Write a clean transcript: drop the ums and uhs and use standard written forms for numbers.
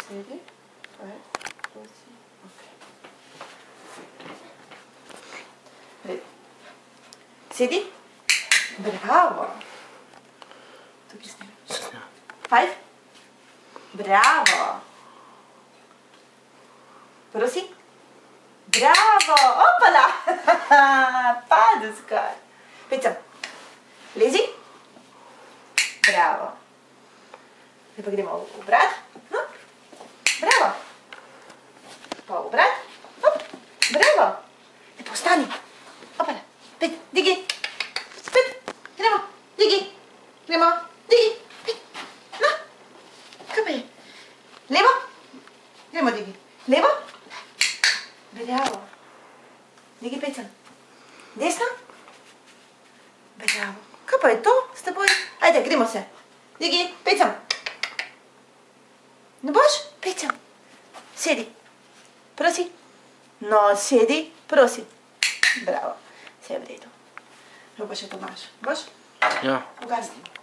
Sedi. Prosi. Ok. Sedi. Bravo. Tukaj snemi. 5. Bravo. Prosi. Bravo. Opala. Padel skoraj. Pecam. Lezi. Bravo. Zdaj pa gremo v obrat. No. Bravo. Pa v obrat. Hop. Bravo. Lepo vstani. Opala. Pet. Digi. Spet. Gremo. Digi. Gremo. Digi. Pet. No. Kaj pa je? Levo. Gremo digi. Levo. Bravo. Digi pecam. Desno. Bravo. Kaj pa je to s teboj? Ajde, gremo se. Digi, pecam. Ne boš? Pecam. Sedi. Prosi. No, sedi. Prosi. Bravo. Vse je v redu. Zdaj pa še to imaš. Boš? Ja. Ugasni.